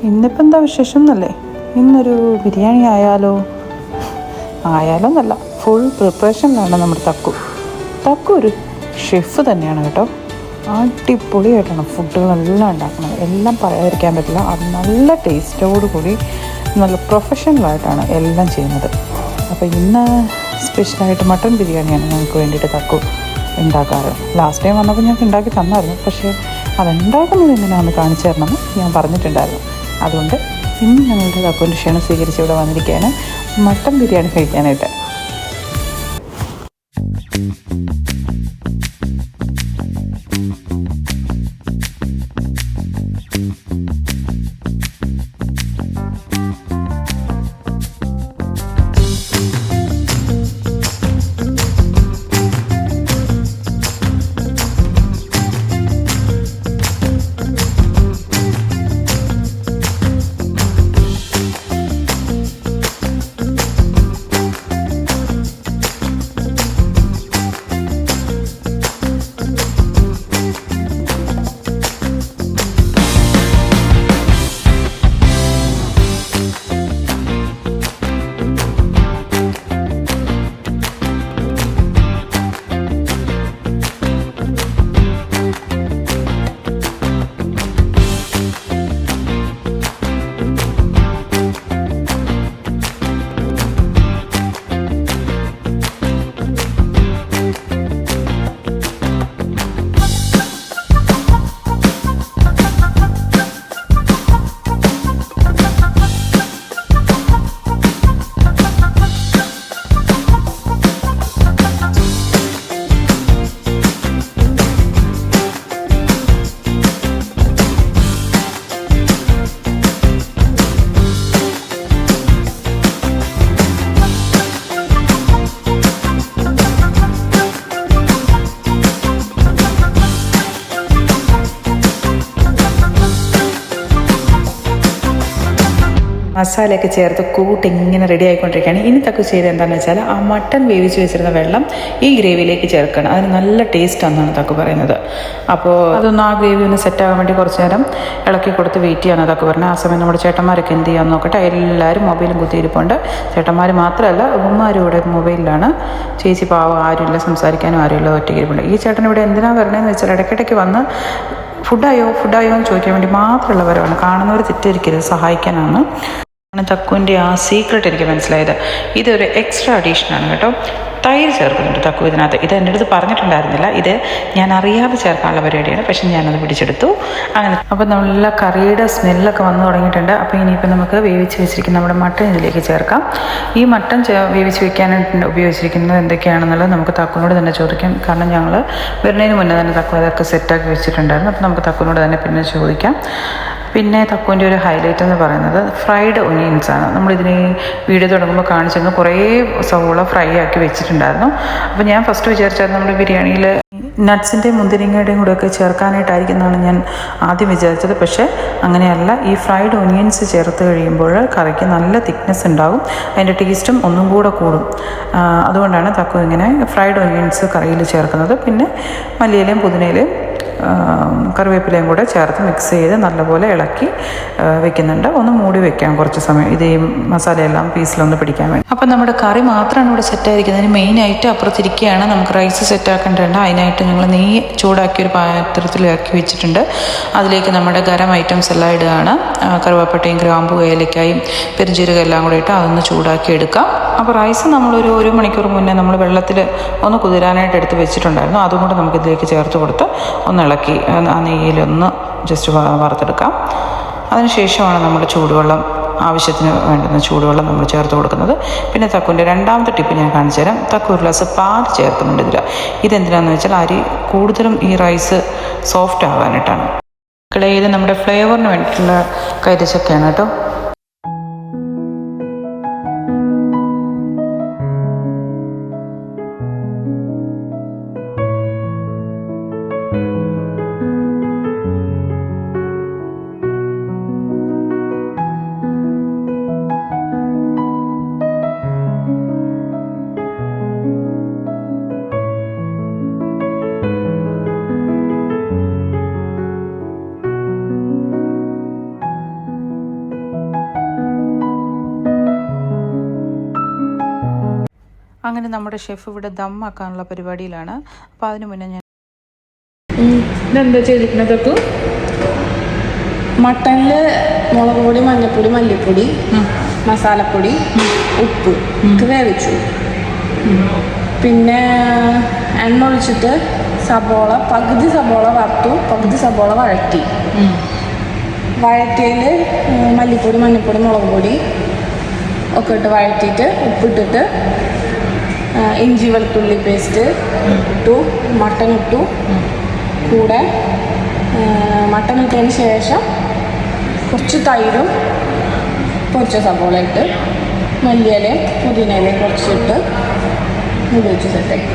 ഇന്നിപ്പോൾ എന്താ വിശേഷം എന്നല്ലേ? ഇന്നൊരു ബിരിയാണി ആയാലോ എന്നല്ല, ഫുൾ പ്രിപ്പറേഷനിലാണ് നമ്മുടെ തക്കു ഒരു ഷെഫ് തന്നെയാണ് കേട്ടോ. അടിപൊളിയായിട്ടാണ് ഫുഡുകളെല്ലാം ഉണ്ടാക്കുന്നത്. എല്ലാം പറയാതിരിക്കാൻ പറ്റില്ല. അത് നല്ല ടേസ്റ്റോടുകൂടി നല്ല പ്രൊഫഷണലായിട്ടാണ് എല്ലാം ചെയ്യുന്നത്. അപ്പോൾ ഇന്ന് സ്പെഷ്യലായിട്ട് മട്ടൺ ബിരിയാണിയാണ് ഞങ്ങൾക്ക് വേണ്ടിയിട്ട് തക്കു ഉണ്ടാക്കാറ്. ലാസ്റ്റ് ടൈം വന്നപ്പോൾ ഞങ്ങൾക്ക് ഉണ്ടാക്കി തന്നായിരുന്നു. പക്ഷേ അതുണ്ടാക്കുന്നത് എങ്ങനെയാണെന്ന് കാണിച്ചു തരണമെന്ന് ഞാൻ പറഞ്ഞിട്ടുണ്ടായിരുന്നു. അതുകൊണ്ട് ഇന്ന് ഞങ്ങളുടെ തക്കുവിൻ്റെ ക്ഷണം സ്വീകരിച്ച് ഇവിടെ വന്നിരിക്കുകയാണ് മട്ടൺ ബിരിയാണി കഴിക്കാനായിട്ട്. മസാലയൊക്കെ ചേർത്ത് ഇങ്ങനെ റെഡി ആയിക്കൊണ്ടിരിക്കുകയാണ്. ഇനി തക്കു ചെയ്ത് എന്താണെന്ന് വെച്ചാൽ ആ മട്ടൺ വേവിച്ച് വെച്ചിരുന്ന വെള്ളം ഈ ഗ്രേവിയിലേക്ക് ചേർക്കണം. അതിന് നല്ല ടേസ്റ്റാണെന്നാണ് തക്കു പറയുന്നത്. അപ്പോൾ അതൊന്ന് ആ ഗ്രേവി ഒന്ന് സെറ്റാകാൻ വേണ്ടി കുറച്ച് നേരം ഇളക്കി കൊടുത്ത് വെയിറ്റ് ചെയ്യാനാണ് തക്കു പറഞ്ഞത്. ആ സമയം നമ്മുടെ ചേട്ടന്മാരൊക്കെ എന്ത് ചെയ്യാമെന്ന് നോക്കട്ടെ. എല്ലാവരും മൊബൈലും കുത്തിയിരിപ്പുണ്ട്. ചേട്ടന്മാർ മാത്രമല്ല ഉമ്മമാരും ഇവിടെ മൊബൈലിലാണ്. ചേച്ചി പാവം ആരുമില്ല, സംസാരിക്കാനും ആരുമില്ല, ഒറ്റയ്ക്കിരിപ്പുണ്ട്. ഈ ചേട്ടൻ ഇവിടെ എന്തിനാണ് വരണേന്ന് വെച്ചാൽ ഇടയ്ക്കിടയ്ക്ക് വന്ന് ഫുഡായോ എന്ന് ചോദിക്കാൻ വേണ്ടി മാത്രമുള്ളവരാണ്. കാണുന്നവർ തെറ്റിദ്ധരിക്കരുത്, സഹായിക്കാനാണ്. തക്കുവിൻ്റെ ആ സീക്രട്ട് എനിക്ക് മനസ്സിലായത്. ഇതൊരു എക്സ്ട്രാ അഡീഷനാണ് കേട്ടോ. തൈര് ചേർക്കുന്നുണ്ട് തക്കു ഇതിനകത്ത്. ഇത് എൻ്റെ അടുത്ത് പറഞ്ഞിട്ടുണ്ടായിരുന്നില്ല. ഇത് ഞാൻ അറിയാതെ ചേർക്കാനുള്ള പരിപാടിയാണ്. പക്ഷെ ഞാനത് പിടിച്ചെടുത്തു. അങ്ങനെ അപ്പോൾ നല്ല കറിയുടെ സ്മെല്ലൊക്കെ വന്നു തുടങ്ങിയിട്ടുണ്ട്. അപ്പോൾ ഇനിയിപ്പോൾ നമുക്ക് വേവിച്ച് വെച്ചിരിക്കുന്ന നമ്മുടെ മട്ടൺ ഇതിലേക്ക് ചേർക്കാം. ഈ മട്ടൺ വേവിച്ച് വെക്കാനായിട്ട് ഉപയോഗിച്ചിരിക്കുന്നത് എന്തൊക്കെയാണെന്നുള്ളത് നമുക്ക് തക്കുവിനോട് തന്നെ ചോദിക്കാം. കാരണം ഞങ്ങൾ വരുന്നതിന് മുന്നേ തന്നെ തക്കു അതൊക്കെ സെറ്റാക്കി വെച്ചിട്ടുണ്ടായിരുന്നു. അപ്പോൾ നമുക്ക് തക്കുവിനോട് തന്നെ പിന്നെ ചോദിക്കാം. പിന്നെ തക്കുവിൻ്റെ ഒരു ഹൈലൈറ്റ് എന്ന് പറയുന്നത് ഫ്രൈഡ് ഒനിയൻസാണ്. നമ്മളിതിന് വീഡിയോ തുടങ്ങുമ്പോൾ കാണിച്ചിരുന്നു കുറേ സവോള ഫ്രൈ ആക്കി വെച്ചിട്ടുണ്ടായിരുന്നു. അപ്പോൾ ഞാൻ ഫസ്റ്റ് വിചാരിച്ചത് നമ്മുടെ ബിരിയാണിയിൽ നട്ട്സിൻ്റെയും മുന്തിരിങ്ങയുടെയും കൂടെയൊക്കെ ചേർക്കാനായിട്ടായിരിക്കുന്നതാണ് ഞാൻ ആദ്യം വിചാരിച്ചത്. പക്ഷേ അങ്ങനെയല്ല. ഈ ഫ്രൈഡ് ഒനിയൻസ് ചേർത്ത് കഴിയുമ്പോൾ കറിക്ക് നല്ല തിക്നെസ് ഉണ്ടാകും. അതിൻ്റെ ടേസ്റ്റും ഒന്നും കൂടെ കൂടും. അതുകൊണ്ടാണ് തക്കു ഇങ്ങനെ ഫ്രൈഡ് ഒനിയൻസ് കറിയിൽ ചേർക്കുന്നത്. പിന്നെ മല്ലിയിലയും പുതിനയിലയും കറിവേപ്പിലയും കൂടെ ചേർത്ത് മിക്സ് ചെയ്ത് നല്ലപോലെ ഇളക്കി വെക്കുന്നുണ്ട്. ഒന്ന് മൂടി വെക്കാം കുറച്ച് സമയം, ഇത് ഈ മസാലയെല്ലാം പീസിലൊന്ന് പിടിക്കാൻ വേണ്ടി. അപ്പം നമ്മുടെ കറി മാത്രമാണ് ഇവിടെ സെറ്റായിരിക്കുന്നതിന് മെയിനായിട്ട് അപ്പുറത്തിരിക്കുകയാണ്. നമുക്ക് റൈസ് സെറ്റാക്കേണ്ടതുണ്ട്. അതിനായിട്ട് ഞങ്ങൾ നെയ്യ് ചൂടാക്കി ഒരു പാത്രത്തിലാക്കി വെച്ചിട്ടുണ്ട്. അതിലേക്ക് നമ്മുടെ ഗരം ഐറ്റംസ് എല്ലാം ഇടുകയാണ്. കറുവാപ്പട്ടയും ഗ്രാമ്പു ഏലക്കായും പെരുംജീരകം എല്ലാം കൂടെ ഇട്ട് അതൊന്ന് ചൂടാക്കി എടുക്കാം. അപ്പോൾ റൈസ് നമ്മളൊരു 1 മണിക്കൂർ മുന്നേ നമ്മൾ വെള്ളത്തിൽ ഒന്ന് കുതിരാനായിട്ട് എടുത്ത് വെച്ചിട്ടുണ്ടായിരുന്നു. അതും കൂടെ നമുക്കിതിലേക്ക് ചേർത്ത് കൊടുത്ത് ഒന്ന് ഇളക്കി ആ നെയ്യിലൊന്ന് ജസ്റ്റ് വറുത്തെടുക്കാം. അതിനുശേഷമാണ് നമ്മുടെ ചൂടുവെള്ളം, ആവശ്യത്തിന് വേണ്ടുന്ന ചൂടുവെള്ളം നമ്മൾ ചേർത്ത് കൊടുക്കുന്നത്. പിന്നെ തക്കുവിൻ്റെ രണ്ടാമത്തെ ടിപ്പ് ഞാൻ കാണിച്ചു തരാം. തക്കു ഒരു ഗ്ലാസ് പാൽ ചേർക്കുന്നുണ്ട് ഇതിൽ. ഇതെന്തിനാണെന്ന് വെച്ചാൽ അരി കൂടുതലും ഈ റൈസ് സോഫ്റ്റ് ആകാനായിട്ടാണ്. ഇത് നമ്മുടെ ഫ്ലേവറിന് വേണ്ടിയിട്ടുള്ള കൈതച്ചക്കയാണ് കേട്ടോ. അങ്ങനെ നമ്മുടെ ഷെഫ് ഇവിടെ ദമ്മാക്കാനുള്ള പരിപാടിയിലാണ്. അപ്പോൾ അതിന് മുന്നേ ഞാൻ ഇതെന്താ ചെയ്തിരിക്കുന്നത്? മട്ടനിൽ മുളക് പൊടി, മഞ്ഞൾപ്പൊടി, മല്ലിപ്പൊടി, മസാലപ്പൊടി, ഉപ്പ് ഇത് വേവിച്ചു. പിന്നെ എണ്ണ ഒഴിച്ചിട്ട് പകുതി സബോള വറുത്തു, പകുതി സബോള വഴറ്റി. വഴറ്റിയിൽ മല്ലിപ്പൊടി, മഞ്ഞൾപ്പൊടി, മുളക് പൊടി ഒക്കെ ഇട്ട് വഴറ്റിയിട്ട് ഉപ്പിട്ടിട്ട് ഇഞ്ചി വെളുത്തുള്ളി പേസ്റ്റ് ഇട്ടു, മട്ടൻ ഇട്ടു. കൂടെ മട്ടൻ ഇട്ടതിന് ശേഷം കുറച്ച് തൈരും പൊരിച്ച സബോള ഇട്ട് മല്ലിയിലയും പുതിനയിലയും കുറച്ചിട്ട് ഉപയോഗിച്ച് സെറ്റായി.